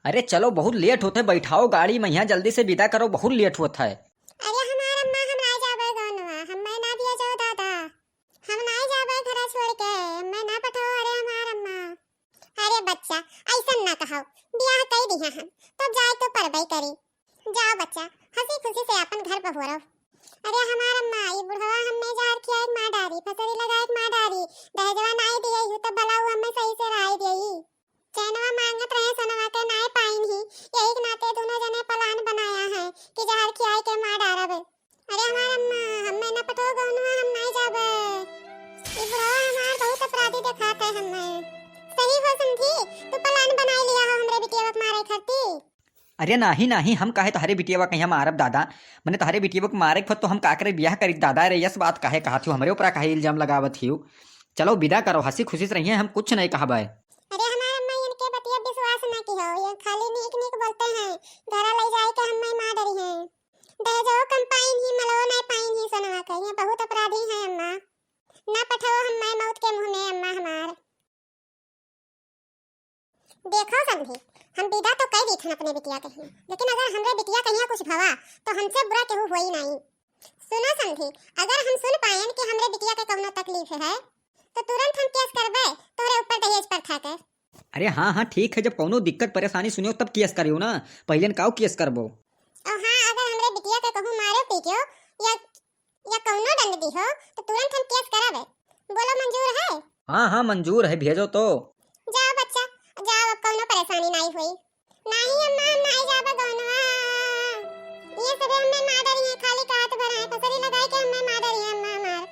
अरे चलो बहुत लेट होते, बैठाओ गाड़ी में यहाँ, जल्दी से विदा करो, बहुत लेट होता है। अरे हमार अम्मा हम ना जाबे गौनवा, हम ना दिया जाओ दादा, हम ना जाबे घर छोड़ के, मैं ना पठाओ। अरे हमार अम्मा, अरे बच्चा ऐसा ना कहो, ब्याह कई दिया हम तब जाए तो परबई करी। जाओ बच्चा, हंसी खुशी से अपन घर पर हो रहो। अरे हमार अम्मा, ये बुढ़वा हमने जार किया एक माँ डारी, फसरी लगा एक माँ डारी, दहेजवा नाई दिए हूँ तो भला हमें सही से राय दिए, चैनवा मांगत रहे सनवा के नाय पाइन ही, यही के नाते दोनों जने प्लान बनाया है कि जहर खियाई के मार डारबे। अरे हमार अम्मा, हमें न पठो गौनवा, हम नहीं जाबे। ये बुढ़वा हमार बहुत अपराधी दिखाते है हमें। सही हो समझी, तू प्लान बनाई लिया हो हमरे बिटिया को मारे खाती। अरे नाही नाही, हम काहे तोहरे बिटिया कहीं मारब दादा, मैंने तोहरे बिटिया को मारे तो हम का करे ब्याह करी दादा। अरे यस बात काहे कहा थी, हमरे ऊपर काहे इल्जाम लगावत थी। चलो विदा करो, हंसी खुशी से रहिए, हम कुछ नहीं कहा भाई। अरे हमार अम्मा इनके बतिया विश्वास न की हो, ये खाली नीक नीक बोलते हैं, घरा ले जाए के हमें मार डरी हैं, दहेजो कम पाइन ही मलो नहीं पाइन ही सनवा के, ये बहुत अपराधी हैं अम्मा, ना पठाओ हमें मौत के मुंह में अम्मा हमार। देखो समझी, हम विदा तो कह दी थन अपने बिटिया कहीं, लेकिन अगर हमरे बिटिया कहीं कुछ भवा तो हमसे बुरा केहू होई नहीं। सुनो समझी, अगर हम सुन पाएन कि हमरे बिटिया के कौनो तकलीफ है तो तुरंत हम केस करबे तोरे ऊपर दहेज पर खाकर। अरे हाँ हाँ ठीक है, जब कोनो दिक्कत परेशानी सुनियो तब केस करियो ना, पहले काऊ केस करबो। और हाँ, अगर हमरे बिटिया के कहूँ मारो पीटियो या कौनो दंड दी हो तो तुरंत हम केस करावे। बोलो मंजूर है? हाँ हाँ मंजूर है, भेजो तो। जाओ बच्चा जाओ, अब कौनो परेशानी नहीं हुई। नहीं अम्मा, हम नहीं जाबे गौनवा, ये सब हमें मार डरी है, खाली काट भर है, फसरी लगाई के हमें मार डरी है अम्मा हमार।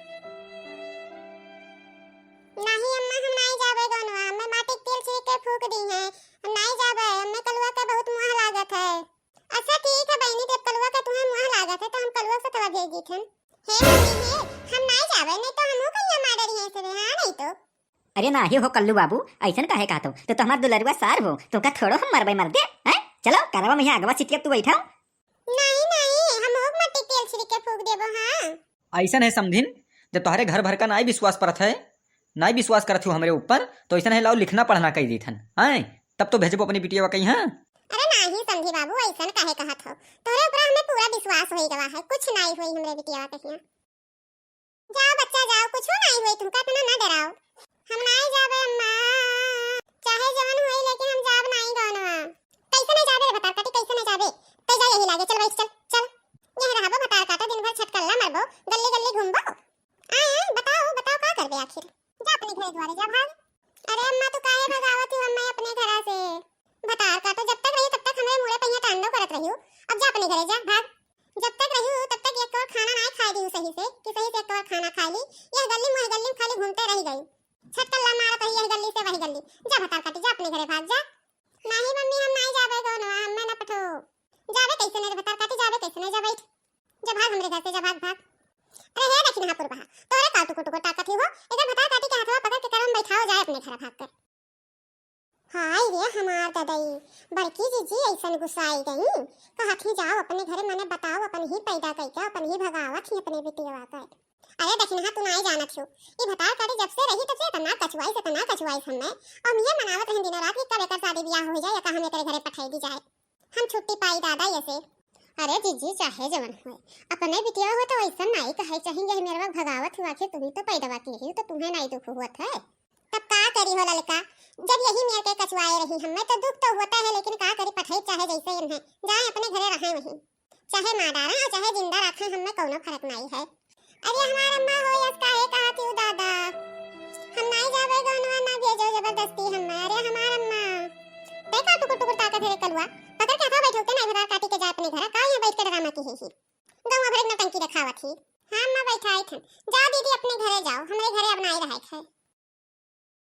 नहीं अम्मा, हम नहीं जाबे गौनवा, हमें माटी के तेल छिड़क के फूक दी है, हम नहीं जाबे, हमें कलुआ का बहुत मुँह लागत है। अच्छा ठीक है बहनी, जब कलुआ का तुम्हें मुँह लागत है तो हम कलुआ से तवा भेज दी थन। हे मम्मी हे, हम नहीं जाबे, नहीं तो हमहू कहिया मार डरी है सब, हां नहीं तो। अरे नाही हो कल्लू बाबू, ऐसा काहे कहतो, तो हमार दुलरुआ सार हो, तो का थोड़ो हम मरबे मर दे हैं। चलो करवा में यहाँ अगवा चिटिया तू बैठाओ। नहीं नहीं, हम और मट्टी तेल छिड़क के फूक देबो। हां ऐसा है समझिन, जब तुम्हारे घर भर का नहीं विश्वास परत है, नहीं विश्वास करत हो हमारे ऊपर, तो ऐसा है लाओ लिखना पढ़ना कही दी थन, हैं तब तो भेजबो अपनी बिटिया कहीं। हाँ अरे नहीं समझी बाबू, ऐसा काहे कहत हो, तोरे ऊपर हमें पूरा विश्वास होई गवा है, कुछ नहीं होई हमरे बिटिया कहीं। जाओ बच्चा जाओ, कुछ नहीं होई, तुमका इतना ना डराओ। हम नहीं जाबे अम्मा, चाहे जवन होई लेकिन हम जाब नहीं गौनवा। कैसे नहीं जाबे बता, कटी कैसे नहीं जाबे, ते जा यही लागे, चल बैठ चल चल, यही रहबो भटार काटा, दिन भर छटकल्ला मरबो, गली गली घूमबो। आए बताओ बताओ का करबे आखिर, जा अपने घर द्वारे जा भाग। अरे अम्मा तू काहे भगावत हो हमें अपने घरा से, भटार काटा जब तक रही तब तक हमरे मुड़े पहिया तांडव करत रही, अब जा अपने घरे जा भाग। जब तक रही तब तक एक और खाना नहीं खाई दी सही से, कि सही से एक और खाना खा ली, यह गली मुहे गली में खाली घूमते रह गई, छटकल्ला मारत रही यह गली से वही गली। जा भटार काटी, जा अपने घरे भाग जा। नहीं मम्मी, हम नहीं जाबे गौनवा, हमें ना पठो। जाबे कैसे नहीं भटार काटी, जाबे कैसे नहीं, जा बैठ जा भाग हमरे घर से, जा भाग भाग। अरे हे देखी ना पुरबहा, तोरे काटू कुटू को ताकत ही हो, इधर भटार काटी के हाथवा पकड़ के करम बैठाओ, जाए अपने घर भाग कर। हाय रे हमार दादाई, बड़की जीजी ऐसन गुस्साई गई, कहत ही जाओ अपने घरे, मने बताओ अपन ही पैदा करके अपन ही भगावत ही अपने बिटिया का। अरे देखना तू नहीं जानत हो, ये भटार काटी जब से रही तब से तना कछुआई हमें, और मुझे मनावत रही दिन रात कि कब एकर शादी ब्याह हो जाए या हम एकरे घरे पठाई दी जाए, हम छुट्टी पाई दादा ऐसे। अरे जीजी चाहे जवन हो, अपने बिटिया हो तो ऐसा नहीं कहे चाहिए मेरा भगावत हुआ, आखिर तुम्ही तो पैदा की रही हो तो तुम्हें नहीं दुख हुआ है, तब का करी हो ललका, जब यही मेरे के कछुआए रही हमें तो दुख तो होता है, लेकिन का करी पठाई चाहे जैसे इन्हें जाए अपने घरे रहे वहीं, चाहे मार डालें और चाहे जिंदा रखें, हमें कोनो फर्क नहीं है। अरे हमार अम्मा हो यस काहे कहती हो दादा, हम नहीं जाबे गौनवा, ना भेजो जबरदस्ती हमें। अरे हमार अम्मा, ते का टुकुर टुकुर ताकत है कलवा, पकड़ के हाथ बैठो के नहीं भटार काटी के जा अपने घर, का यहां बैठ के ड्रामा की ही गांव भर में टंकी रखावत ही। हां अम्मा बैठाई थन, जाओ दीदी अपने घरे जाओ, हमरे घरे अब नहीं रहे है।